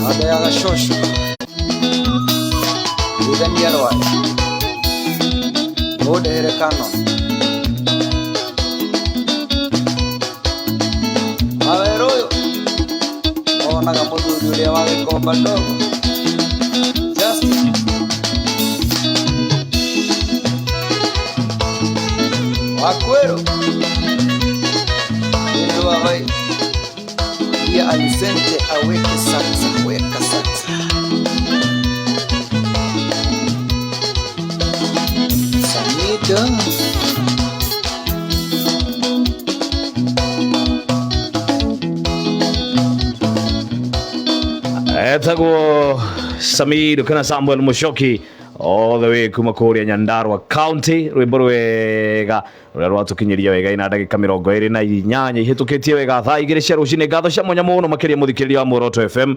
Ada ya gashosho Idani yarwaye Ngode herekano Aweroyo Onaga muthuri uria wa gikomba ndogo Justin Wakwero Ndio vai ya alisente aweke sasa weka sasa Samida Etagwo Samir kana Samuel Mushoki all the way kuma kuria Nyandarua County rwimbo rwega ruria rwatukinyiria wega ina ndagika 28 ihitukitie wega thaa 2 cia rucini ngatho cia mwanya muno makiria muthikiriria wa Muoroto FM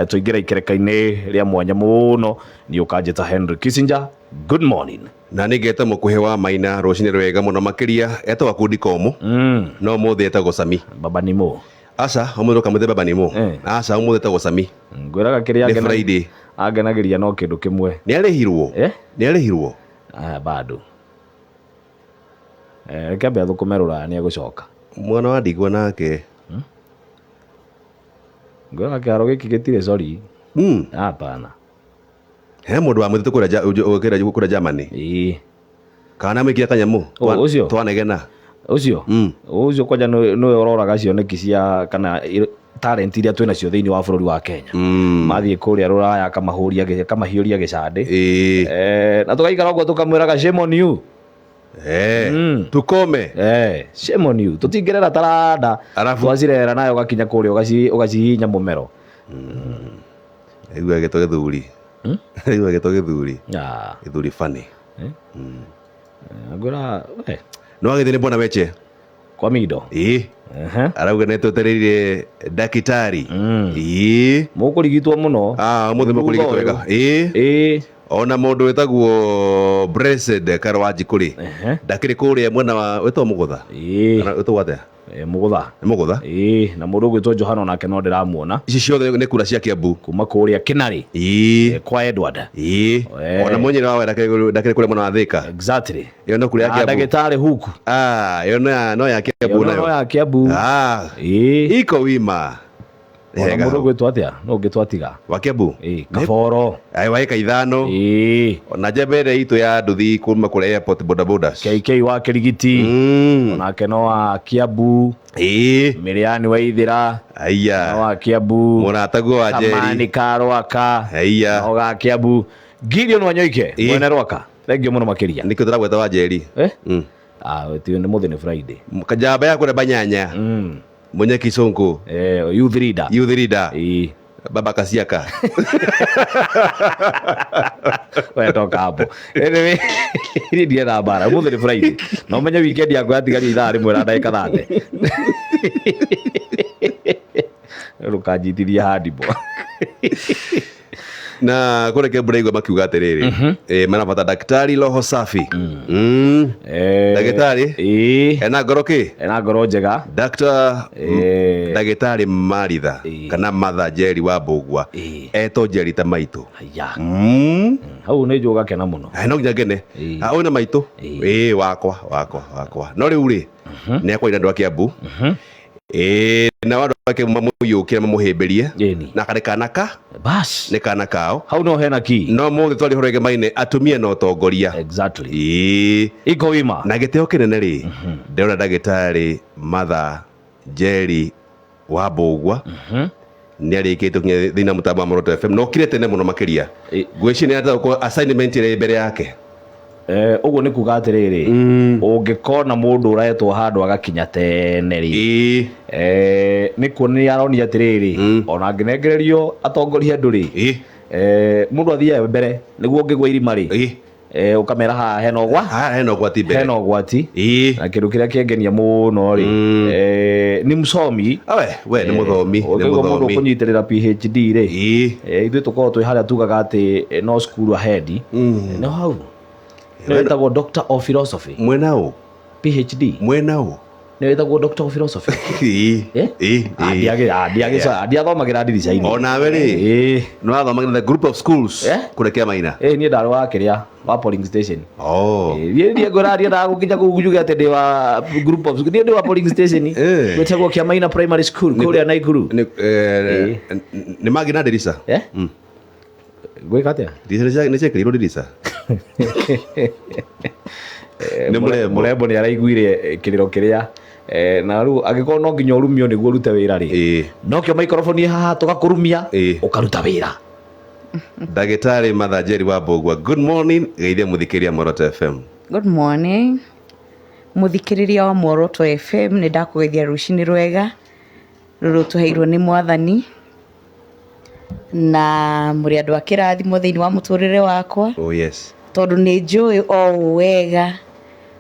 tuingira ikereka-ini ria mwanya muno ni ukanjita Henry Kissinger good morning na nigeta mukuhe wa Maina rucini rwega muno makiria etwa kundi komu no muthi etagwo Sami baba nimo asa umuthi kamuthe baba nimo asa umuthi etagwo Sami ngwiraga kiria ngena Friday agenagiria no kindu kimwe ni arehirwo bado kabe athukumerura ni agucoka mwana wa ndigwa nake ngwiraga kiaro giki gitire sorry hapana he mundu wa muthi kura Germany kana mikia kanyamu twanegena ucio kwaja no ororaga cioneki cia kana talent iria twina cio thiini wa bururi wa Kenya mathie kuria ruraya kamahiuria gicande na tugaikara uguo tukamwiraga shame on you tukome shame on you tutingerera taranda twacirera nayo gakinya kuria ugacihinya mumero igua gito githuri githuri funny agora no agithini bona weche kwa mido arauga netutereire dakitari mukurigitwo muno muthi mukurigitwo wega ona mundu wetagwo Blessed Karwaji kuri ndakiri kuria mwena wa wetwa Mugutha kana wetwa atia Mugutha na mundu gwitwo Johana nake no ndiramuona ici ciothe ne kura cia Kiambu kuma kuria Kinari kwa Edward ona mwenyere wa ndakiri kuria mwena wa Thika exactly yo no kuria Kiambu ndagitari huku yo no ya Kiambu nayo no ya Kiambu iko wima ona mundu gwitwo atia no ngitwatiga wa Kiambu Kaboro waika ithano ona jebere itu ya nduthi kuma kule airport bodabodas KK wa Kirigiti ona keno wa Kiambu Miriani wa Ithira no wa Kiambu munatagwo wa Jeri Kamani Karwaka no wa Kiambu Gideon Wanyoike mwene Rwaka thengio muno makiria niko turagweta wa Jeri tio ni muthi ni Friday kajamba ya kule Banyanya Mwenye Kisonko youth leader baba Kasiaka wewe toka hapo anyway ili dia na bara muthi ni Friday no menya weekend ya gwatigari ithaa rimwe na ndagika 30 rukajitiria hadibo na kule kebura igwa makiuga atiriri marabata daktari roho safi daktari ena ngoro njega daktari Maritha kana Matha Jeri wa Mbugua eto Jeri ta maitu hau ni njuga kena muno no nginya ngene au na maitu wakwa no riu ri ni akwa ina ndu Kiambu na wadu wake mamuyukira mamuhimbirie na karekanaka bas ne kana kao hau no hena ki no muthi twali horege maine atumia no tongoria exactly iko wima na giteo kinene ri ndeona ndagitari Matha Jeri wa Mbugua ni arikite kinya thina mutamba wa Muoroto FM no kirete ne muno makiria ngwici ni ata ko assignment ire mbere yake uguo ni kuga atiriri ungikona mundu uretwo handu agakinya tene ri ni kuoni aroni atiriri ona nginengererio atongoria andu ri mundu athie mbere niguo ngigwa irima ri ukamera ha heno gwati na kindu kiria kiengenia muno ri ni msomi we ni muthomi mundu kunyitirira PhD ri ithu tukorwo twi haria tugaga ati no school ahead no hau Netago Doctor of Philosophy mwenao PhD mwenao Nĩ wĩtagwo Doctor of Philosophy. Ndiathomagira ndirica-inĩ. Onawe rĩ nĩ wathomagira the group of schools kũrĩa Maina. Niĩ ndarĩ wa kĩrĩa wa polling station. Niĩ ngũraria ndaga gũkinya kũu njuge atĩ ndĩ wa group of niĩ ndĩ wa polling station. Gwĩtagwo Kĩamaina Primary School kũrĩa Naikuru. Nĩ magina ndirica. Gwĩka atĩa? Nĩ ciekĩrirwo ndirica. Mũrembo nĩ araiguire kĩrĩro kĩrĩa na rĩu angĩkorwo no nginya ũrumio nĩguo ũrute wĩra rĩ, nokĩo microphone haha tũgakũrumia ũkaruta wĩra. Ndagĩtarĩ Martha Njeri wa Mbũgua, good morning. Geithia mũthikĩria Muoroto FM. Good morning mũthikĩrĩria wa Muoroto FM, nĩ ndakũgeithia rũcinĩ rwega rũrũ tũheirwo nĩ Mwathani, na mũrĩ andũ a kĩrathimo thĩinĩ wa mũtũrĩre wakwa. Tondũ nĩ njũĩ o wega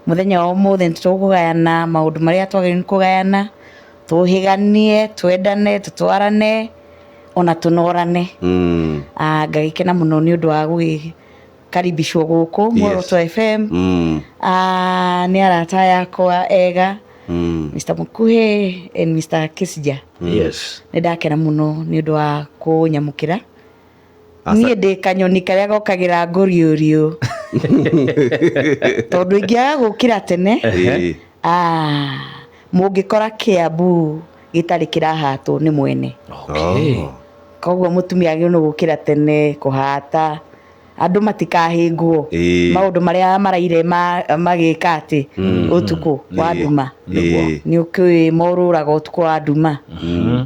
mũthenya wa ũmũthĩ tũkũgayana maũndũ marĩa twagĩrĩirwo kũgayana, tũhĩganie, twendane, tũtwarane, ona tũnorane. Ngagĩkena mũno nĩ ũndũ wa gũgĩkaribicwo gũkũ Muoroto FM. Nĩ arata yakwa ega, Mr. Mukuhe and Mr. Kisija. Nĩ ndakena mũno nĩ ũndũ wa kũnyamũkĩra. Niĩ ndĩ kanyoni karĩa gokagĩra ngũriũriũ. Tondũ ingĩaga gũkĩra tene mũngĩkora Kiambu gĩtarĩ kĩrahatwo nĩ mwene. Koguo mũtumia agĩrĩirwo gũkĩra tene kũhata andũ matikahĩngwo maũndũ marĩa maraire magĩka atĩ ũtukũ wa nduma. Nĩ ũkĩũĩ morũraga ũtukũ wa nduma.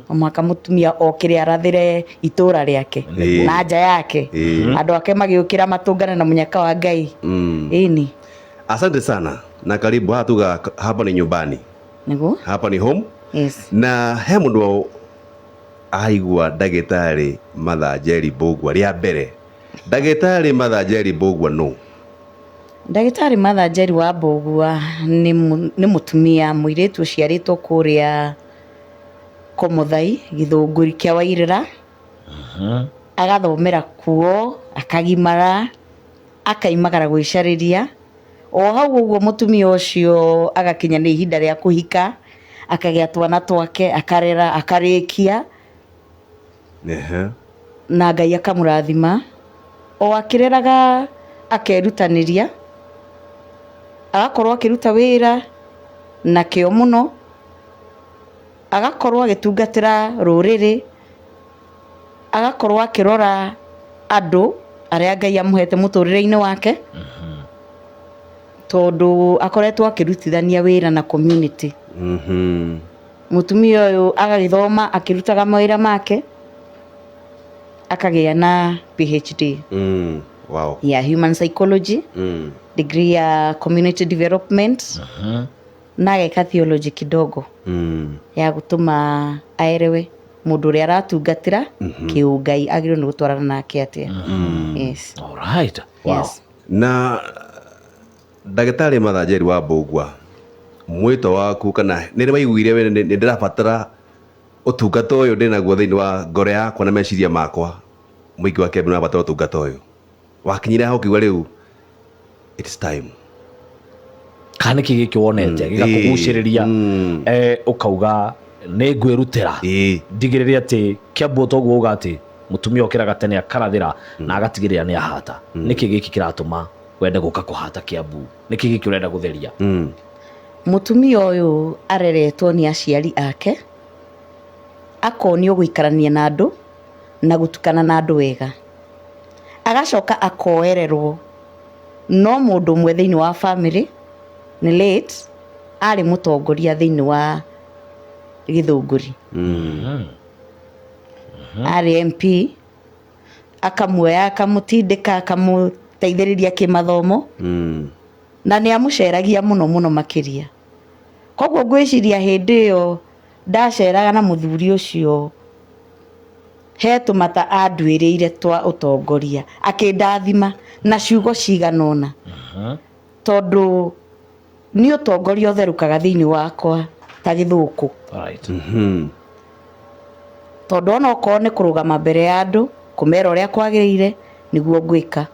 Mũhaka mũtumia okĩre arathĩre itũra rĩake na nja yake, andũ ake magĩũkĩra matũngane na mũnyaka wa Ngai. Ĩni. Asante sana na karibu. Hapa ni nyumbani. Hapa ni home. Na he mũndũ aigua Ndagĩtarĩ Martha Njeri Mbũgua rĩa mbere. Ndagĩtarĩ Martha Njeri Mbũgua no? Ndagĩtarĩ Martha Njeri wa Mbũgua nĩ mũtumia mũirĩtu ũciarĩtwo kũrĩa Komuthai Gĩthũngũri kĩa Wairĩra. Agathomera kuo, akagimara, akaimagara gwĩcarĩria. O hau ũguo mũtumia ũcio agakinya nĩ ihinda rĩa kũhika, akagĩa twana twake, akarera, akarĩkia, na Ngai akamũrathima. O akĩreraga akerutanĩria, agakorwo akĩruta wĩra na kĩo mũno, agakorwo agĩtungatĩra rũrĩrĩ, agakorwo akĩrora andũ arĩa Ngai amũhete mũtũrĩre-inĩ wake. Tondũ akoretwo akĩrutithania wĩra na community. Mũtumia ũyũ agagĩthoma akĩrutaga mawĩra make, akagĩa na PhD ya human psychology, degree ya community development, na ageka theology kidogo ya gũtũma aerewe mũndũ ũrĩa aratungatĩra kĩũngai agĩrĩirwo nĩ gũtwarana nake atĩa. Alright. Na Ndagĩtarĩ Martha Njeri wa Mbũgua, mwĩto waku kana nĩ waiguire we nĩ ndĩrabatara ũtungata ũyũ ndĩnaguo thĩinĩ wa ngoro yakwa na meciria makwa, mũingĩ wa Kiambu nĩ wabatara ũtungata ũyũ, wakinyire hau ũkiuga rĩu it's time? Kana nĩkĩ gĩkĩ wonete gĩgakũgucĩrĩria ũkauga nĩ ngwĩrutĩra ndigĩrĩre atĩ Kiambu toguo uga atĩ mũtumia okĩraga tene akarathĩra na agatigĩrĩra nĩ ahata? Nĩkĩ gĩkĩ kĩratũma wende gũka kũhata Kiambu? Nĩkĩ gĩkĩ ũrenda gũtheria? Mũtumia ũyũ areretwo nĩ aciari ake, akonio gũikarania na andũ na gũtukana na andũ wega, agacoka akoererwo. No mũndũ ũmwe thĩinĩ wa family nĩ late arĩ mũtongoria thĩinĩ wa Gĩthũngũri, arĩ MP, akamuoya akamũtindĩka, akamũteithĩrĩria kĩmathomo, na nĩ amũceragia mũno mũno makĩria. Koguo ngwĩciria hĩndĩ ĩyo ndaceraga na mũthuri ũcio, he tũmata anduĩrĩire twa ũtongoria, akĩndathima na ciugo ciganona. Tondũ nĩ ũtongoria ũtherũkaga thĩinĩ wakwa ta gĩthũkũ. Tondũ ona okorwo nĩ kũrũgama mbere ya andũ, kũmera ũrĩa kwagĩrĩire, nĩguo ngwĩka.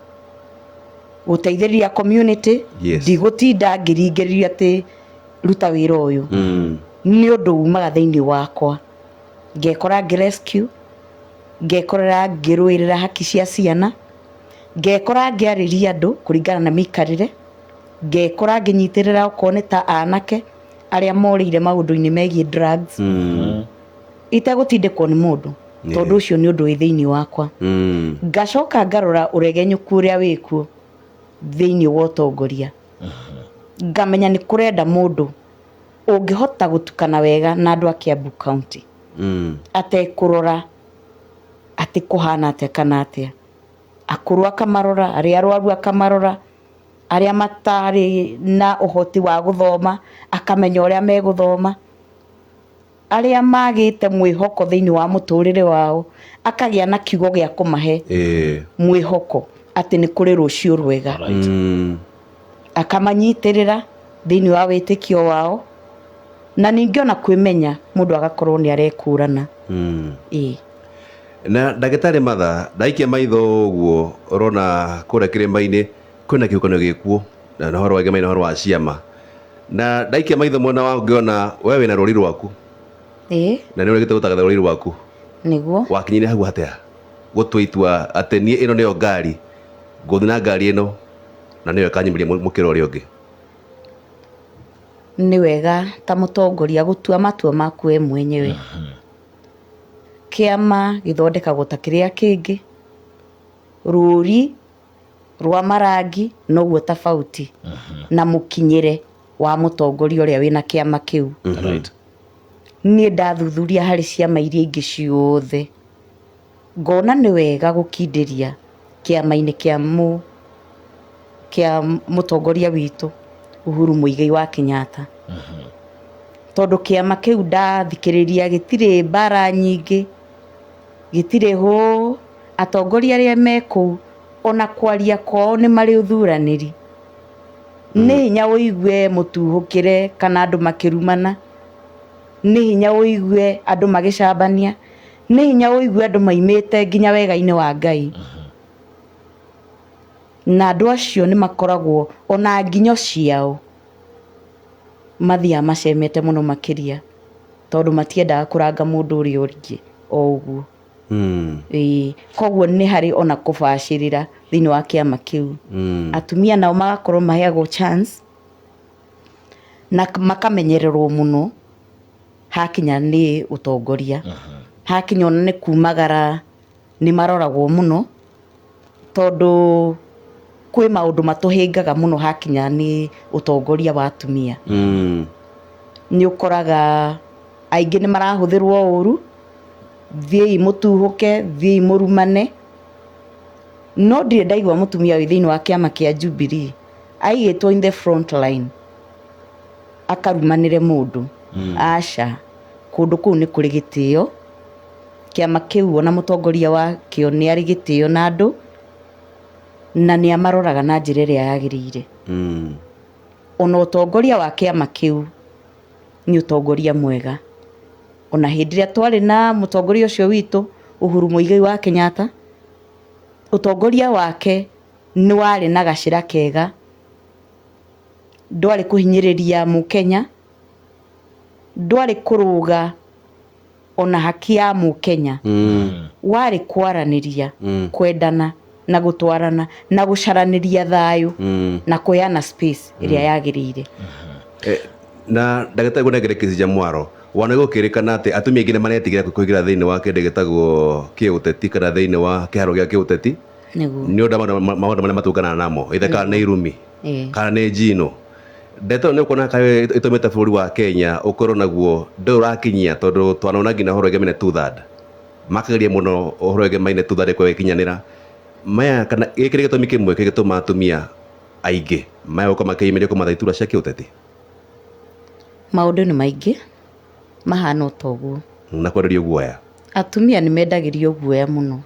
Gũteithĩrĩria community, ndigũtinda ngĩringĩrĩria atĩ ruta wira uyu ni undu umaga thiini wakwa ngekora rescue ngekorera ngirwirira haki cia ciana ngekora ngiariria andu kuringana na mikarire ngekora nginyitirira ukone ta anake aria morire maundu-ini megie drugs itegutindikwo ni mundu tondu ucio ni undu wi thiini wakwa ngacoka ngarora uregenyuku uria wikuo thiini wa utongoria ngamenya ni kurenda mundu ungihota gutukana wega na andu a Kiambu County atekurora ati kuhana atia kana atia akuru akamarora aria arwaru akamarora aria matari na uhoti wa guthoma akamenya uria meguthoma aria magite mwihoko thiini wa muturire wao akagia na kiugo gia kumahe mwihoko ati ni kuri rucio rwega akamanyitirira thiini wa witikio wao na ningi ona kwimenya mundu agakorwo ni arekurana na ndagitari Matha ndaikia maitho uguo urona kuria kirima-ini kwina kiukanio gikuo na horo wage maina horo wa ciama na ndaikia maitho mwena wa ngiona wewe wina rori rwaku na ni urigite gutagatha rori rwaku niguo wakinyire hagu hatia gutwitua ati nie ino niyo ngari nguthi na ngari ino na niyo kanyimiria mukiro uri ungi ni wega ta mutongoria gutua matua maku we mwenyewe kiama githondekagwo ta kiria kingi ruri rwa marangi noguo tofauti na mukinyire wa mutongoria uria wina kiama kiu ni ndathuthuria hari ciama iria ingi ciothe ngona ni wega gukindiria kiama-ini kia mutongoria witu Uhuru Muigai wa Kenyatta tondu kiama kiu ndathikiriria gitire bara nyingi gitire ho atongoria aria meku ona kwaria kwao ni mari uthuraniri ni hinya uigue mutuhukire kana andu makirumana ni hinya uigue andu magicambania ni hinya uigue andu maimite nginya wega-ini wa Ngai na andu acio ni makoragwo ona nginyo ciao mathia macemete muno makiria tondu matiendaga kuranga mundu uria ungi o uguo koguo ni hari ona kubacirira thiini wa kiama kiu atumia nao magakorwo maheagwo chance na makamenyererwo muno hakinya ni utongoria hakinya ona ni kumagara ni maroragwo muno tondu kwi maundu matuhingaga muno hakinya ni utongoria wa atumia ni ukoraga aingi ni marahuthirwo uru thiei mutuhuke thiei murumane no ndire ndaigua mutumia wi thiini wa kiama kia Jubilee aigitwo in the front line akarumanire mundu aca kundu kuu ni kuri gitio kiama kiu ona mutongoria wa kio ni ari gitio na andu na ni amaroraga na njira iria yagirire ona utongoria wa kiama kiu ni utongoria mwega ona hindi ria twari na mutongoria ucio witu Uhuru Muigai wa Kenyatta utongoria wake ni wari na gacira kega ndwari kuhinyiriria Mukenya ndwari kuruga ona haki ya Mukenya wari kwaraniria kwendana na gutwarana na gucaraniria thayu na kuyana space iria yagirire na ndagĩtarĩ Gũnengerekici Nyamwaro wana gukirikana ati atumia aingĩ nĩmaretigĩra kũingĩra thĩinĩ wa kĩndũ gĩtagwo kĩũteti kana thĩinĩ wa kĩharo gĩa kĩũteti nĩ ũndũ maũndũ marĩa matũnganaga namo ithe kana nĩ irumi kana nĩ njino ndeto nĩ ũkuona kaĩ ĩtũmĩte bũrũri wa Kenya ũkorwo naguo ndũrĩ ũrakinyia tondũ twanona nginya ũhoro wĩgemaine two-third makageria mũno ũhoro wĩgemaine two-third kwĩkinyanĩra maya kana gĩkĩrĩ gĩtũmi kĩmwe kĩgĩtũma atumia aingĩ maya gũkorwo makĩyumĩria kũmatha iturwa cia kĩũteti maundu ni maingi mahana utoguo na kwererio guoya atumia ni mendagirio guoya muno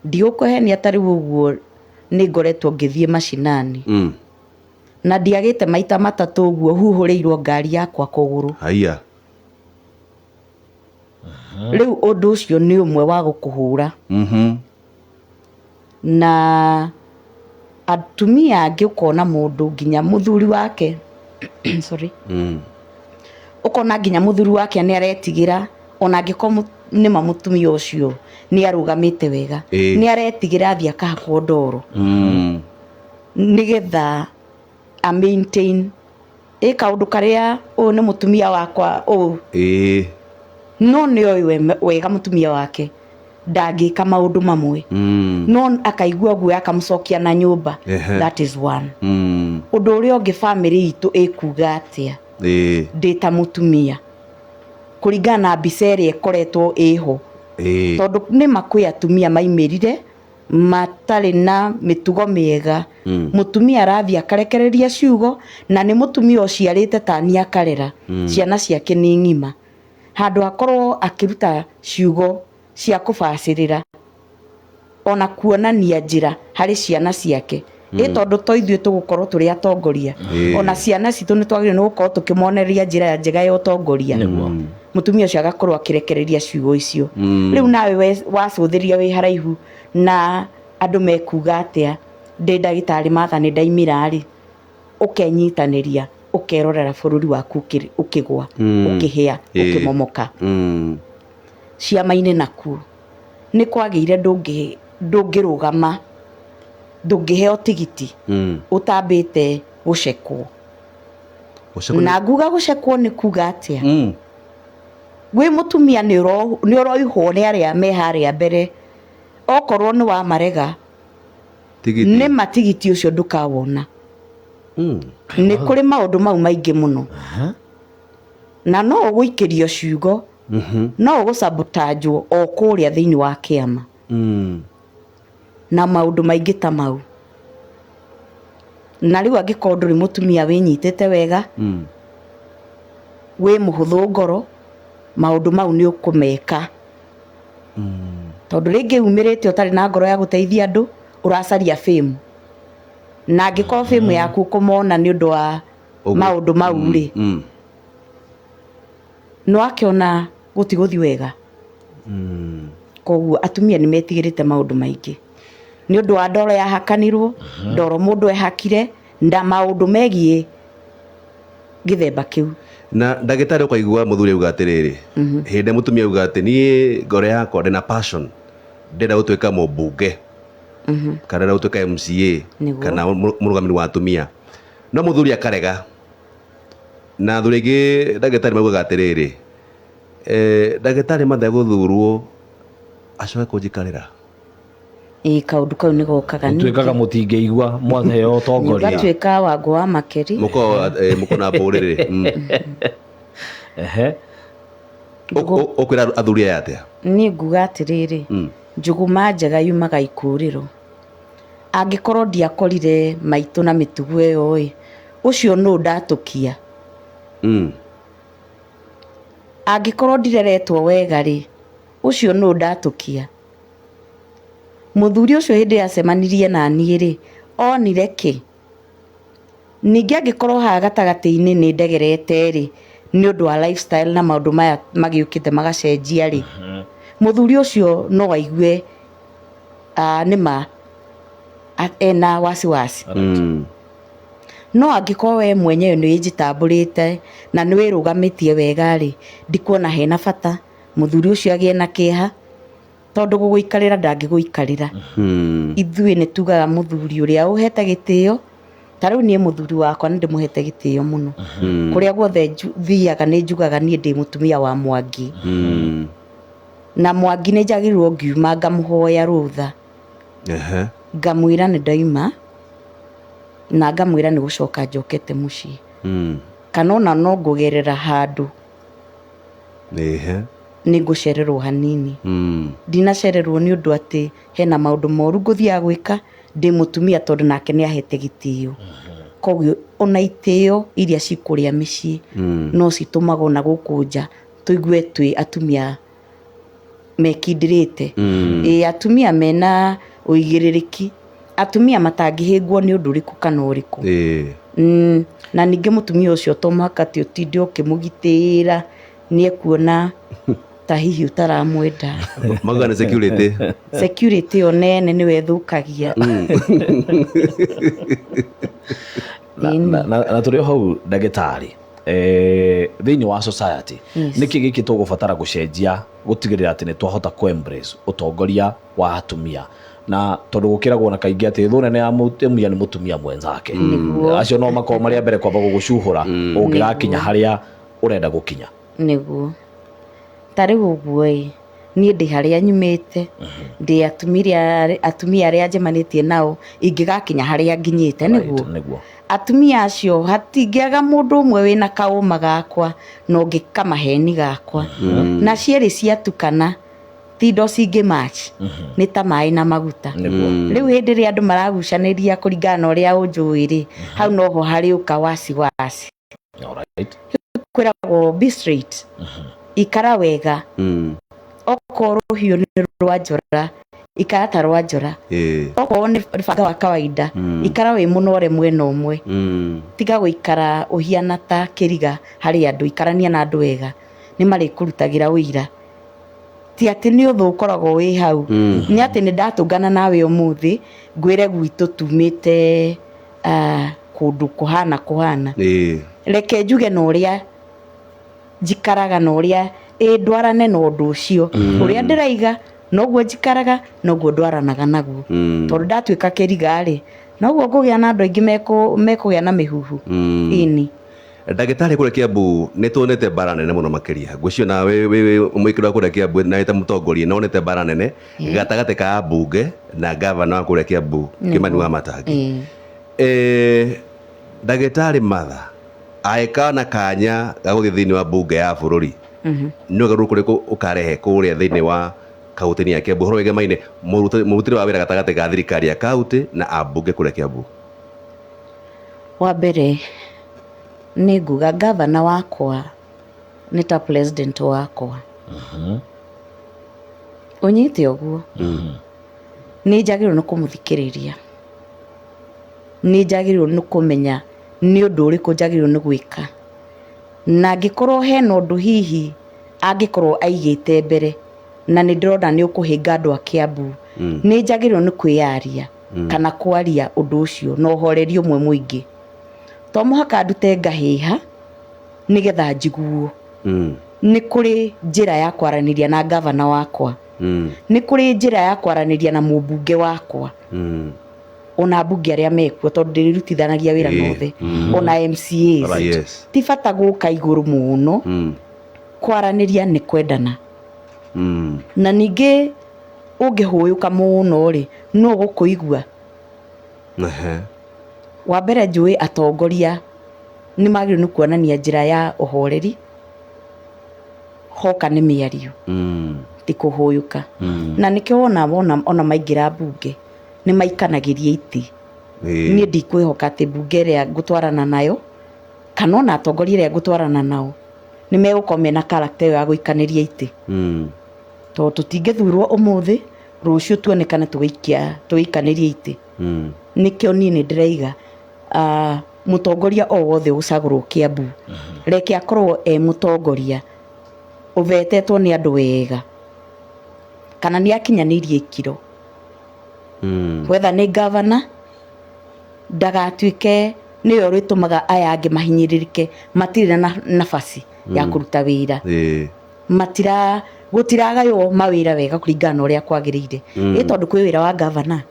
ndigukuhenia atari uguo ni ngoretwo ngithie mashinani na ndiagite maita matatu uguo huhuriirwo ngari yakwa kuguru haiya riu undu ucio ni umwe wa gukuhura na atumia angi ukona mundu nginya muthuri wake sorry ukona nginya muthuri wake ni aretigira ona angĩkorwo nĩ mũtumia ũcio nĩ arũgamĩte wega nĩ aretigira athia kahakwo ndoro nigetha a maintain kaundu karia nĩ mũtumia wakwa no nĩ oĩ wega mũtumia wake ndangĩka maũndũ mamwe no akaigua guo akamũcokia na nyũmba that is one ũndũ ũrĩa ũngĩ family itũ ĩkuga atĩa ndĩta mũtumia kũringana na mbica ĩrĩa ĩkoretwo ĩho tondũ nĩ makwĩ atumia maimerire matarĩ na mĩtugo mĩega mũtumia arathia akarekereria ciugo na nĩ mũtumia ũciarĩte tani akarera ciana ciake nĩ ng'ima handũ akorwo akĩruta ciugo cia kũbacĩrĩra ona kuonania njĩra harĩ ciana ciake tondũ to ithuĩ tũgũkorwo tũrĩ atongoria ona ciana citũ nĩ twagĩrĩirwo nĩ gũkorwo tũkĩmonereria njĩra njega ya ũtongoria mũtumia ũcio agakorwo akĩrekereria ciugo icio rĩu nawe wacũthĩria wĩ haraihu na andũ mekuga atĩa ndĩ ndagĩtarĩ Martha nĩ ndaimĩra rĩ ũkenyitanĩria ũkerorera bũrũri waku ũkĩgwa ũkĩhĩa ũkĩmomoka ciama-inĩ nakuo nĩ kwagĩire ndũngĩrũgama ndũngĩheo tigiti ũtambĩte gũcekwo na nguga gũcekwo nĩ kuga atĩa wĩ mũtumia nĩ ũroihwo nĩ arĩa me harĩa mbere okorwo nĩ wa marega nĩ matigiti ũcio ndũkawona nĩ kũrĩ maũndũ mau maingĩ mũno na no ũgũikĩrio ciugo no ũgũsabotajwo o kũrĩa thĩinĩ wa kĩama na maũndũ maingĩ ta mau na rĩu angĩkorwo ndũrĩ mũtumia wĩnyitĩte wega wĩ mũhũthũ ngoro maũndũ mau nĩ ũkũmeka tondũ rĩngĩ umĩrĩte ũtarĩ na ngoro ya gũteithia andũ ũracaria fame na angĩkorwo fame yaku ũkũmona nĩ ũndũ wa maũndũ mau rĩ no akĩona gũtigũthi wega koguo atumia nĩ metigĩrĩte maũndũ maingĩ nĩ ũndũ wa ndoro yahakanirwo ndoro mũndũ ehakire nda maũndũ megiĩ gĩthemba kĩu na ndagĩtarĩ ũkaigua mũthuri auga atĩrĩrĩ hĩndĩ mũtumia auga atĩ niĩ ngoro yakwa ndĩna passion ndĩrenda gũtuĩka mũmbunge kana ndĩrenda gũtuĩka MCA kana mũrũgamĩrĩri wa atumia no mũthuri akarega na athuri aingĩ ndagĩtarĩ maugaga atĩrĩrĩ ndagĩtarĩ Martha gũthurwo acoke kũnjikarĩra kaundu kau nĩ gokaga nĩ tuĩkaga mũtingĩigua mwatheo ũtongoria ũgatuĩka Wangũ wa Makeri mũko na mbũrĩrĩ ũkwĩra athuri aya atĩa niĩ nguga atĩrĩrĩ njũgũma njega yumaga ikũrĩro angĩkorwo ndiakorire maitũ na mĩtugo ĩyo ũcio nũ ndatũkia angĩkorwo ndireretwo wega rĩ ũcio nũ ndatũkia mũthuri ũcio hĩndĩ yacemanirie na niĩ rĩ onire kĩ ningĩ angĩkorwo haha gatagatĩ-inĩ nĩ ndegerete rĩ nĩ ũndũ wa lifestyle na maũndũ maya magĩũkĩte magacenjia rĩ mũthuri ũcio no aigue nĩma ena wasiwasi no angĩkorwo we mwenyewe nĩ wĩnjitambũrĩte na nĩ wĩrũgamĩtie wega rĩ ndikuona hena bata mũthuri ũcio agĩe na kĩeha tondũ gũgũikarĩra ndangĩgũikarĩra ithuĩ nĩ tugaga mũthuri ũrĩa ũhete gĩtĩo ta rĩu niĩ mũthuri wakwa nĩ ndĩmũhete gĩtĩo mũno kũrĩa guothe thiaga nĩ njugaga niĩ ndĩ mũtumia wa Mwangi na Mwangi nĩ njagĩrĩirwo ngiuma ngamũhoya rũtha ngamwĩra nĩ ndaima na ngamwĩra nĩ gũcoka njokete mũciĩ kana ona no ngũgerera handũ nĩ ngũcererwo hanini ndinacererwo nĩ ũndũ atĩ hena maũndũ moru ngũthiaga gwĩka ndĩ mũtumia tondũ nake nĩ ahete gĩtĩo koguo ona itĩo iria cikũrĩa mĩciĩ no citũmaga na gũkũ nja tũigue twĩ atumia mekindĩrĩte atumia mena ũigĩrĩrĩki atumia matangĩhĩngwo nĩ ũndũ ũrĩkũ kana ũrĩkũ na ningĩ mũtumia ũcio to mũhaka atĩ ũtinde ũkĩmũgitĩra nĩ ekuona ta hihi ũtaramwenda mauga nĩ security o nene nĩwe thũkagia na tå rä o hau ndagätarä thä-inä wa society nä kä gä kä tå gå batara gå cenjia gå tigä rä ra atä nä twahota å tongoria wa atumia na tondå gå kä ragwo na kaingä atä thå nene ya mutumia nä mutumia mwenzake acio no makorwo marä a mbere kwamba gå gå cuhå ra å ngä rakinya harä a å renda gå kinya niguo tarä u å guo niä ndä harä a nyumä te ndä atumia arä a njemanä tie nao ingä gakinya harä a nginyä te niguo atumia acio hatingĩaga mũndũ ũmwe wĩna kaũma gakwa na ũngĩ kamaheni gakwa na cierĩ ciatukana ti indo cingĩ match nĩ ta maĩ na maguta rĩu hĩndĩ ĩrĩa andũ maragucanĩria kũringana na ũrĩa ũnjũĩ-rĩ hau noho harĩ ũka wasiwasi kwĩragwo be straight ikara wega okorwo rũhiũ nĩ rwa njora ikara ta rwa njora okorwo nĩ banga wa kawaida ikara wĩ mũnore mwena ũmwe tiga gũikara ũhiana ta kĩriga harĩ andũ ikarania na andũ wega nĩ marĩkũrutagĩra ũira ti atĩ nĩ ũthũ ũkoragwo wĩ hau nĩ atĩ nĩ ndatũngana nawe ũmũthĩ ngwĩre gwitũ tumĩte kũndũ kũhana reke njuge na ũrĩa njikaraga na ũrĩa ndwarane na ũndũ ũcio ũrĩa ndĩraiga noguo njikaraga noguo ndwaranaga naguo tondũ ndatuĩka kĩriga-rĩ noguo ngũgĩa na andũ aingĩ mekũgĩa na mĩhuhu ini ndagĩtarĩ kũrĩa Kiambu nĩ tuonete mbara nene mũno makĩria ngwĩciria nawe mũikĩrĩ wa kũrĩa Kiambu na wĩta mũtongoria no nete mbara nene gatagatĩ ka mbunge na gavana wa kũrĩa Kiambu Kimani Wamatangi ndagĩtarĩ Martha aĩka na kanya ga gũthiĩ thĩinĩ wa mbunge ya bũrũri nĩ ũgarũrũku ũrĩkũ ũkarehe kũrĩa thĩinĩ wa kaunti ya Kiambu horo wegemaine mũrutĩre wa wĩra gatagatĩ ga thirikari ya kaunti na ambunge kũrĩa Kiambu wa mbere nĩ nguga gavana wakwa nĩ ta president wakwa ũnyite ũguo nĩ njagĩrĩirwo nĩ kũmũthikĩrĩria nĩ njagĩrĩirwo nĩ kũmenya nĩ ũndũ ũrĩkũ njagĩrĩirwo nĩ gwĩka na angĩkorwo hena ũndũ hihi angĩkorwo aigĩte mbere na nĩ ndĩrona nĩ ũkũhĩnga andũ a Kiambu nĩ njagĩrĩirwo nĩ kwĩyaria kana kwaria ũndũ ũcio na ũhoreri ũmwe mũingĩ to mũhaka ndute ngahĩha nĩgetha njiguo nĩ kũrĩ njĩra ya kwaranĩria na gavana wakwa nĩ kũrĩ njĩra ya kwaranĩria na mũmbunge wakwa ona mbunge arĩa mekuo tondũ ndĩrutithanagia wĩra nothe ona MCAs ti bata gũka igũrũ mũno kwaranĩria nĩ kwendana na ningĩ ũngĩhũyũka mũno-rĩ no gũkũigua wa mbere njũĩ atongoria nĩ magĩrĩirwo nĩ kuonania njĩra ya ũhoreri hoka nĩ mĩario ti kũhũyũka na nĩkĩo ona maingĩra mbunge nĩ maikanagĩria iti niĩ ndikwĩhoka atĩ mbunge ĩrĩa ngũtwarana nayo kana ona atongoria ĩrĩa ngũtwarana nao nĩ megũkorwo mena character ĩyo ya gũikanĩria iti tondũ tũtingĩthurwo ũmũthĩ rũciũ tuonekane tũgĩikanĩria iti nĩkĩo niĩ nĩ ndĩraiga mũtongoria o wothe ũcagũrwo Kiambu reke akorwo mũtongoria ũvetetwo nĩ andũ wega kana nĩ akinyanĩirie ikiro whether nĩ gavana ndagatuĩke nĩwe ũrĩtũmaga aya angĩ mahinyĩrĩrĩke matirĩ na nafasi ya kũruta wĩra gũtiragaywo mawĩra wega kũringana na ũrĩa kwagĩrĩire tondũ kwĩ wĩra wa gavana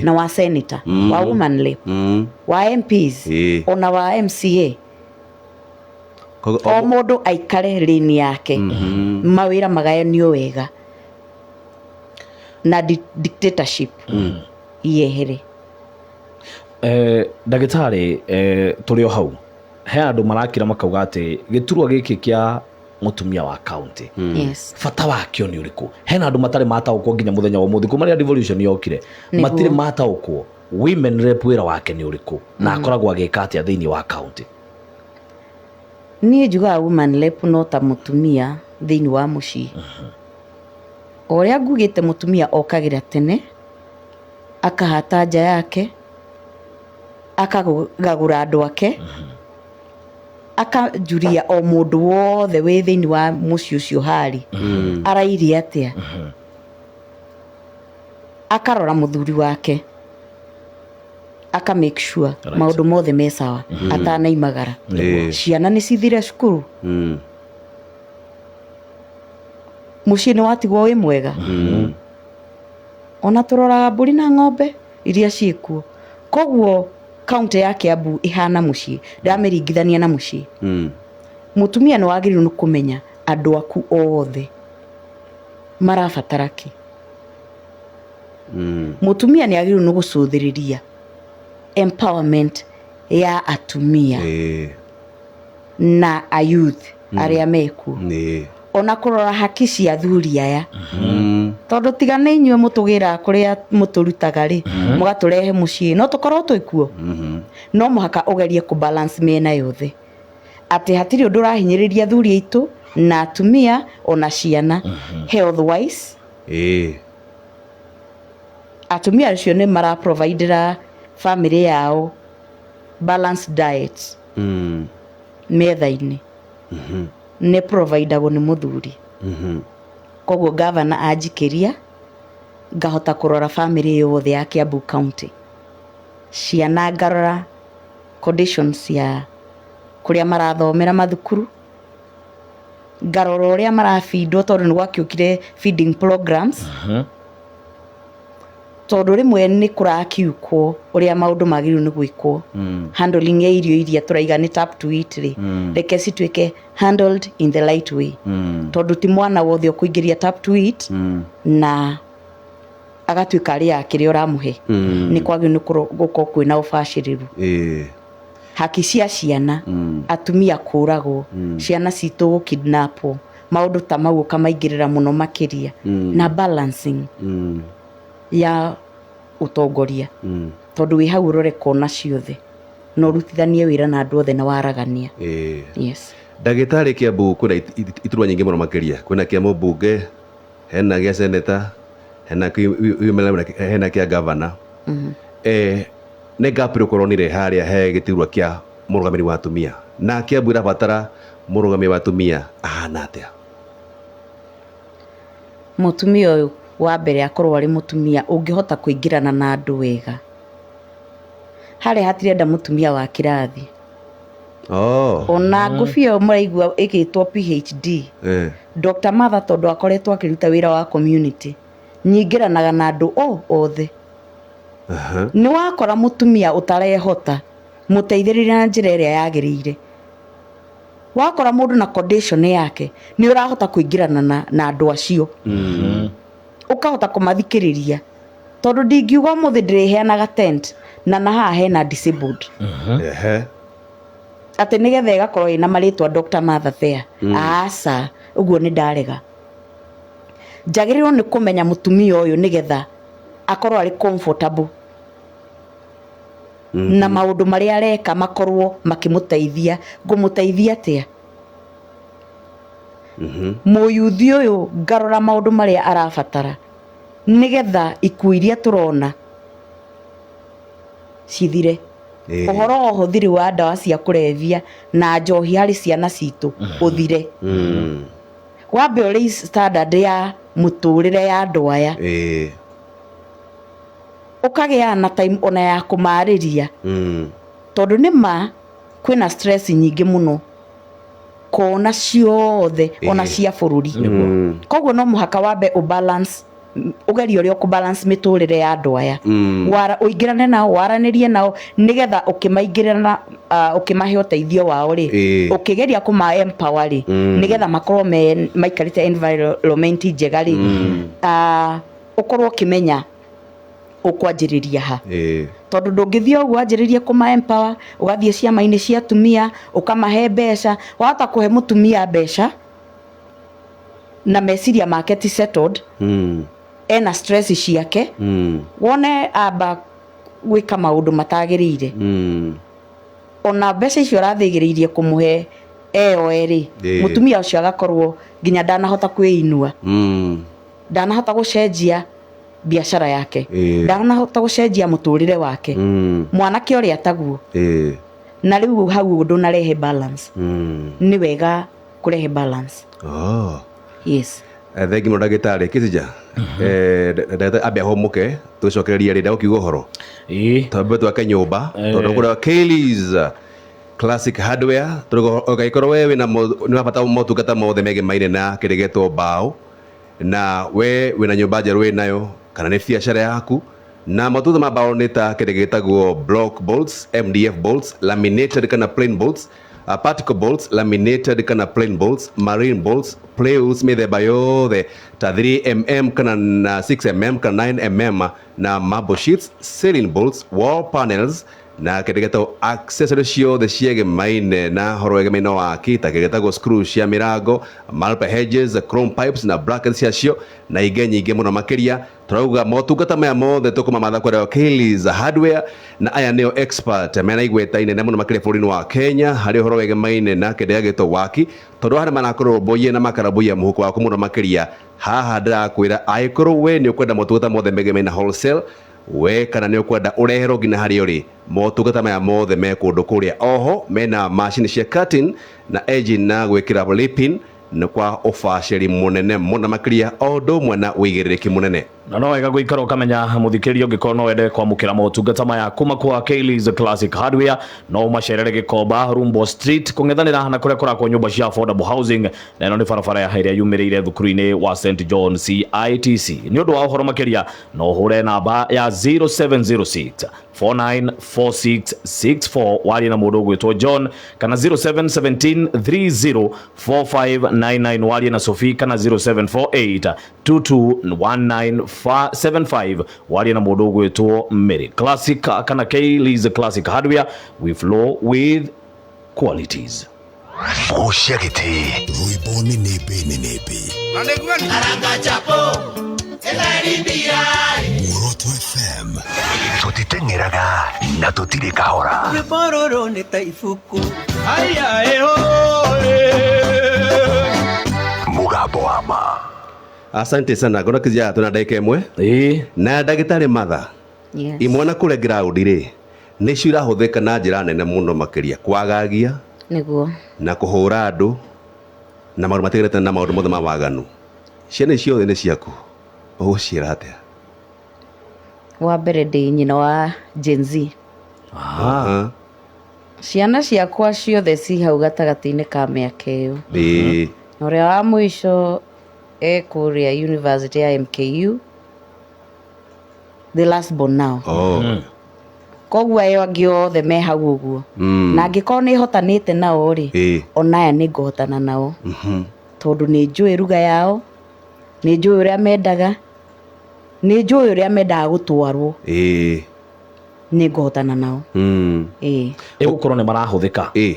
na wa senator wa woman rep wa MPs ona wa MCA o mũndũ aikare lane yake mawĩra magayanio wega na dictatorship yehere ndagĩtarĩ tũrĩ o hau he andũ marakĩra makauga atĩ gĩturwa gĩkĩ kĩa mũtumia wa county bata wakĩo nĩ ũrĩkũ hena andũ matarĩ mataũkwo nginya mũthenya wa ũmũthĩ kuma rĩrĩa devolution yokire matirĩ mataũkwo women rep wĩra wake nĩ ũrĩkũ na akoragwo agĩka atĩa thĩinĩ wa county niĩ njugaga woman rep no ta mũtumia thĩinĩ wa mũciĩ ũrĩa ngugĩte mũtumia okagĩra tene akahata nja yake akagagũra andũ ake akanjuria o mũndũ wothe wĩ thĩinĩ wa mũciĩ ũcio harĩ arairie atĩa akarora mũthuri wake aka make sure maundu mothe me sawa atanaimagara ciana ni cithire cukuru muciĩ nĩ watigwo wĩ mwega ona tũroraga mbũri na ng'ombe iria ciĩkuo koguo kaunti ya Kiambu ihana muciĩ ndamĩringithania na muciĩ mutumia nĩ wagĩrĩirwo nĩ kũmenya andũ aku othe marabatara kĩ mutumia nĩ agĩrĩirwo nĩ gũcũthĩrĩria empowerment ya atumia na a youth arĩa mekuo ona kũrora haki cia athuri aya tondũ tiga nĩ inyuĩ mũtũgĩra kũrĩa mũtũrutaga rĩ mũgatũrehe muciĩ no tũkorwo twĩkuo no mũhaka ũgerie kũbalance mĩena yothe atĩ hatirĩ ũndũ ũrahinyĩrĩria athuri aitũ na atumia ona ciana health wise atumia acio nĩ maraprovidera family yao balanced diet metha-inĩ nĩ providagwo nĩ mũthuri koguo governor anjikĩria ngahota kũrora family yothe ya Kiambu County ciana ngarora conditions ya kũrĩa marathomera mathukuru ngarora ũrĩa marafeedwo tondũ nĩ gwakiũkire feeding programs tondũ rĩmwe nĩ kũrakiukwo ũrĩa maũndũ magĩrĩirwo nĩ gwĩkwo handling ya irio iria tũraiga nĩ tap to eat rĩ reke cituĩke handled in the right way tondũ ti mwana wothe ũkũingĩria tap to eat na agatuĩka arĩa kĩrĩa ũramũhe nĩ kwagĩrĩirwo nĩ gũkorwo kwĩna ũbacĩrĩru haki cia ciana atumia kũragwo ciana citũ kidnapwo maũndũ ta mau kamaingĩrĩra mũno makĩria na balancing ya utongoria tondu wi hau urore kona ciothe no rutithanie wira na andu othe na waragania yes ndagĩtarĩ Kiambu kuna iturwa nyingĩ mũno makĩria kuna kia mũmbunge hena kia senator hena kia governor nĩ gapiro koronire harĩa he gĩturwa kia mũrũgamĩrĩri wa atumia na Kiambu irabatara mũrũgamĩrĩri wa atumia ahana atĩa mutumia ũyũ wa mbere akorwo ari mutumia ũngĩhota kũingĩrana na andũ wega harĩa hatirenda mutumia wa kirathi ona ngũbia mũraigua ĩgĩtwo PhD Dr. Martha tondũ akoretwo akĩruta wĩra wa community nyingĩranaga na andũ othe nĩ wakora mutumia ũtarehota mũteithĩrĩria na njĩra ĩrĩa yagĩrĩire wakora mũndũ na condition yake nĩ ũrahota kũingĩrana na andũ acio ukahota kumathikiriria tondu ndingiuga muthi ndiriheanaga tent na haha hena disabled ati nigetha igakorwo ina maritwa Dr. Martha there asa uguo ni ndarega njagĩrĩirwo nĩ kũmenya mutumia ũyũ nigetha akorwo ari comfortable na maũndũ marĩa areka makorwo makĩmũteithia ngũmũteithia atia mũyuthi ũyũ ngarora maũndũ marĩa arabatara nigetha ikuũ iria turona cithire ũhoro ũhũthĩri wa ndawa cia kũrebia na njohi harĩ ciana citũ ũthire wambe ũrĩ standard ya mũtũrĩre ya andũ aya ũkagĩa na time ona ya kũmarĩria tondũ nĩma kwĩna stress nyingĩ mũno kona ciothe ona cia bũrũri koguo no mũhaka wambe ũbalance ugeria ũrĩa ũkũbalance mĩtũrĩre ya andũ aya ũingĩrane nao waranĩrie nao nigetha ũkĩmaingĩrana ũkĩmahe ũteithio wao rĩ ũkĩgeria kũma empower rĩ nigetha makorwo maikarĩte environment njega rĩ ũkorwo ũkĩmenya ũkwanjĩrĩria ha tondũ ndũngĩthiĩ ũguo wanjĩrĩrie kũma empower ũgathiĩ ciama-inĩ cia atumia ũkamahe mbeca wahota kũhe mũtumia mbeca na meciria make ti settled ena stress ciake wone amba gwĩka maũndũ matagĩrĩire ona mbeca icio ũrathĩgĩrĩirie kũmũhe erĩ mũtumia ũcio agakorwo nginya ndanahota kwĩinua ndanahota gũcenjia biashara yake ndanahota gũcenjia mũtũrĩre wake mwanake ũrĩa taguo na rĩu hau ndũnarehe balance nĩ wega kũrehe balance yes Thengi må ndagĩtarĩ Kĩsija ambia homoke tũcokereria rĩnda ũkiuga ũhoro twambe twake nyũmba tondũ kũrĩa Kaylee's Classic Hardware ũgaikorwo we nĩ bata motungata mothe megemaine na kĩrĩgetwo mbaũ na we wĩna nyũmba njerũ wĩnayo kana nĩ biacara yaku na motungata ma mbaũ nĩ ta kĩrĩgetagwo block bolts, MDF bolts, laminated kana plain bolts, particle bolts, laminated kana plain bolts, marine bolts, plywood mĩthemba yothe ta 3mm kana 6mm kana 9mm na marble sheets, ceiling bolts, wall panels na kĩrĩgetwo accessories ciothe ciegemaine na horo egemaine waki ta kĩrĩgetagwo screws cia mĩrango, marble hedges, chrome pipes na brackets ciacio na ingĩ nyingĩ mũno makĩria. Turauga motungata maya mothe tũkũmamatha kũrĩa Kaylee's Hardware na aya nĩo expert mena igweta inene mũno makĩria bũrũri-inĩ wa Kenya harĩ ũhoro wegemaine na kĩrĩgetwo waki tondũ harĩa marakorobũiye na makarabũiya mũhuko waku mũno makĩria. Haha ndĩrakwĩra angĩkorwo we nĩ ũkwenda motungata mothe megemaine na wholesale we kana nĩ ũkwenda ũreherwo nginya harĩa ũrĩ motungata maya mothe me kũndũ kũrĩa. Oho mena macini cia cutting na engine na gwĩkĩra lipping na kwa ũbacĩri mũnene mũno makĩria o ũndũ ũmwe na ũigĩrĩrĩki mũnene. Na no wega gũikara ũkamenya mũthikĩria ũngĩkorwo no wende kwamũkĩra motungata maya kuma kwa Kaylee's Classic Hardware no macerere Gĩkomba Rumbo Street kũng'ethanĩra na kũrĩa kũrakwo nyũmba cia affordable housing na ĩno nĩ barabara ya ĩrĩa yumĩrĩire thukuru-inĩ wa St John CITC. Nĩ ũndũ wa ũhoro makĩria no ũhũre namba ya 0706 494664 warie na mũndũ ũgwĩtwo John kana 0717 304599 warie na Sophie kana 0748 221975 warie na mũndũ ũgwĩtwo Mary. Classic kana Kaylee's Classic Hardware, we flow with qualities. Gucia gĩtĩ rwĩmbo nĩ nĩpĩ aranga chapo Muoroto FM tutiteng'eraga na tũtirĩ kahora rwĩmbo rũrũ nĩ ta ibuku mũgambo wa ma. Asante sana ngona Kĩsija tuna ndagĩka ĩmwe na ndagĩtarĩ Martha imwana kũrĩa ground rĩ nĩ cirahũthĩka na njĩra nene mũno makĩria kwagagia nĩguo na kũhũra andũ na maũndũ matigarĩte na maũndũ mothe ma waganu. Ciana ciothe nĩ ciaku ũgũciĩra atĩa? Wa mbere ndĩ nyina wa Gen Z. Ciana ciakwa ciothe ci hau gatagatĩ-inĩ ka mĩaka ĩyo. Ũrĩa wa mũico kũrĩa University ya MKU, the last born now. Koguo ayo angĩ othe me hau ũguo na angĩkorwo nĩ hotanĩte nao rĩ onaya nĩ ngũhotana nao tondũ nĩ njũĩ ruga yao, nĩ njũĩ ũrĩa mendaga, nĩ njũĩ ũrĩa mendaga gũtwarwo nĩ ngũhotana nao. Ĩgũkorwo nĩ marahũthĩka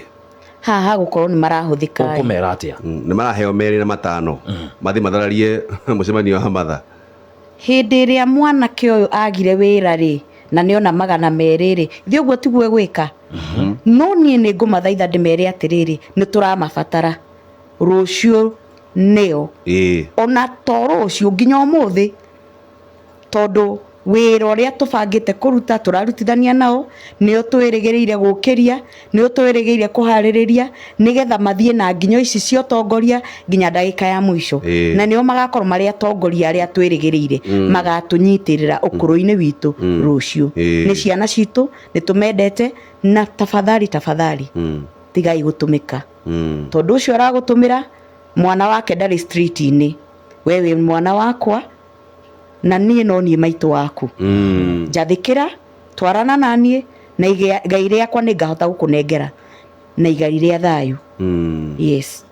haha gũkorwo nĩ marahũthĩka ũkũmera atĩa? Nĩ maraheo merĩ na matano mathi mathararie mũcemanio wa matha. Hĩndĩ ĩrĩa mwanake ũyũ agire wĩra rĩ na nĩona magana merĩ rĩ ithuĩ ũguo tiguo gwĩka. No niĩ nĩ ngũmathaitha ndĩmere atĩrĩrĩ nĩ tũramabatara rũciũ nĩo ona to rũciũ nginya ũmũthĩ tondũ wĩra ũrĩa tũbangĩte kũruta tũrarutithania nao nĩo twĩrĩgĩrĩire gũkĩria, nĩo twĩrĩgĩrĩire kũharĩrĩria nĩgetha mathiĩ na nginyo ici cia ũtongoria nginya ndagĩka ya mũico na nĩo magakorwo marĩ atongoria arĩa twĩrĩgĩrĩire magatũnyitĩrĩra ũkũrũ-inĩ witũ rũciũ. Nĩ ciana citũ nĩ tũmendete na tafadhali tigai gũtũmĩka tondũ ũcio aragũtũmĩra mwana wake ndarĩ street-inĩ, we wĩ mwana wakwa na niĩ no niĩ maitũ waku. Njathĩkĩra twarana na niĩ na igai rĩakwa nĩ ngahota gũkũnengera na igai rĩa thayũ. Yes.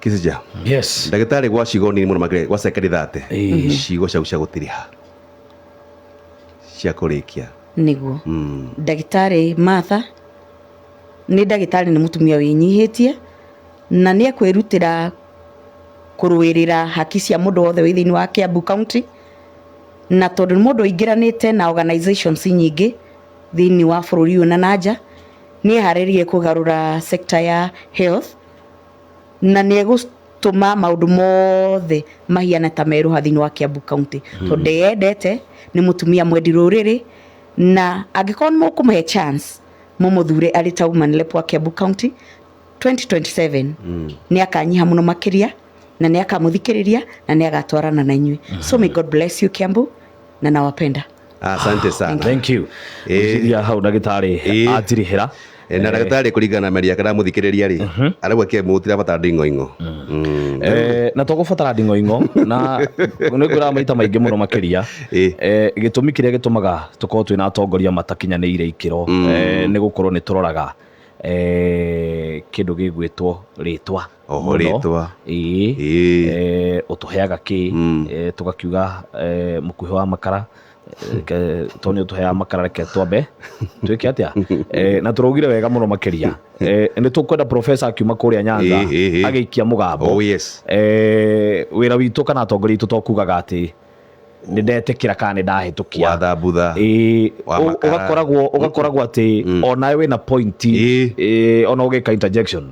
Kĩsija. Yes. Ndagĩtarĩ gwa cigo nini mũno makĩria gwa second that cigo ciaku cia gũtirĩ ha cia kũrĩkia nĩguo. Ndagĩtarĩ Martha nĩ ndagĩtarĩ nĩ mũtumia wĩnyihĩtie na nĩ ekwĩrutĩra kũrũĩrĩra haki cia mũndũ wothe wĩ thĩinĩ wa Kiambu County na tondũ mũndũ aingĩranĩte na organizations nyingĩ thĩinĩ wa bũrũri ũyũ na nanja nĩ harĩrie kũgarũra sector ya health na nĩ egũtũma maũndũ mothe mahiana ta meruha thĩinĩ wa Kiambu County tondũ endete nĩ mũtumia mwendi rũrĩrĩ na angĩkorwo nĩ mũkũmũhe chance mũmũthure arĩ ta woman rep wa Kiambu County 2027 nĩ akanyiha mũno makĩria na nĩ akamuthikĩrĩria na nĩ agatwarana na inyuĩ. So may God bless you Kiambu, na nawapenda. Asante sana. Thank you. Uciria hau ndagĩtarĩ atirihĩra na ndagĩtarĩ kũringana na mĩario yake ndamũthikĩrĩria rĩ arauga Kiambu tirabatara nding'oing'o na tũgũbatara nding'oing'o na nĩngwĩraga maita maingĩ mũno makĩria gĩtũmi kĩrĩa gĩtũmaga tũkorwo twĩna atongoria matakinyanĩire ikĩro nĩ gũkorwo nĩ tũroraga kĩndũ gĩgwĩtwo rĩtwa rĩtwa ũtũheaga kĩ tũgakiuga mũkuhĩ wa makara to nĩ ũtũheaga makara reke twambe twĩke atĩa na tũraugire wega mũno makĩria nĩ tũkwenda professor akiuma kũrĩa Nyanza agĩikia mũgambo wĩra witũ kana atongoria itũ tokugaga atĩ nĩ ndetĩkĩra kana nĩ ndahĩtũkia wathambutha ũgakoragwo atĩ onawe wĩna point ona ũgĩka interjection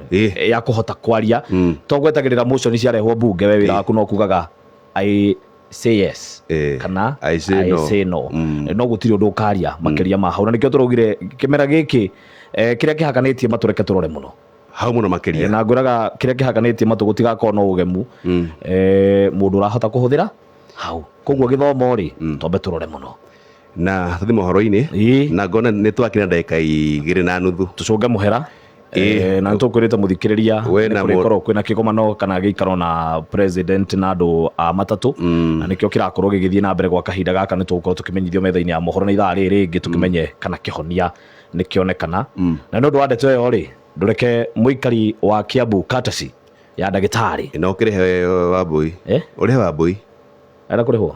ya kũhota kwaria to gwetagĩrĩra motion ciarehwo mbunge we wĩra waku no kugaga I say yes kana I say no no gũtirĩ ũndũ ũkaria makĩria ma hau na nĩkĩo tũraugire kĩmera gĩkĩ kĩrĩa kĩhakanĩtie matũreke tũrore mũno hau mũno makĩria na ngwĩraga kĩrĩa kĩhakanĩtie matũ gũtigakorwo na ũgemu mũndũ ũrahota kũhũthĩra hau koguo gĩthomo rĩ twambe tũrore mũno na tũthiĩ mohoro-inĩ na ngona nĩ twakĩra ndagĩka 2.5 tũcũnge mũhera na nĩtũkwĩrĩte mũthikĩrĩria nĩkũrĩkorwo kwĩna kĩgomano kana gĩikaro na president na andũ a matatũ na nĩkĩo kĩrakorwo gĩgĩthiĩ na mbere gwa kahinda gaka nĩtũgũkorwo tũkĩmenyithio metha-inĩ ya mohoro na ithaa rĩrĩ rĩngĩ tũkĩmenye kana kĩhonia nĩkĩonekana na nĩ ũndũ wa ndeto ĩyo rĩ ndũreke mũikari wa Kiambu courtesy ya ndagĩtarĩ no kĩrĩhe Wambui ũrĩhe Wambui era kũrĩhwo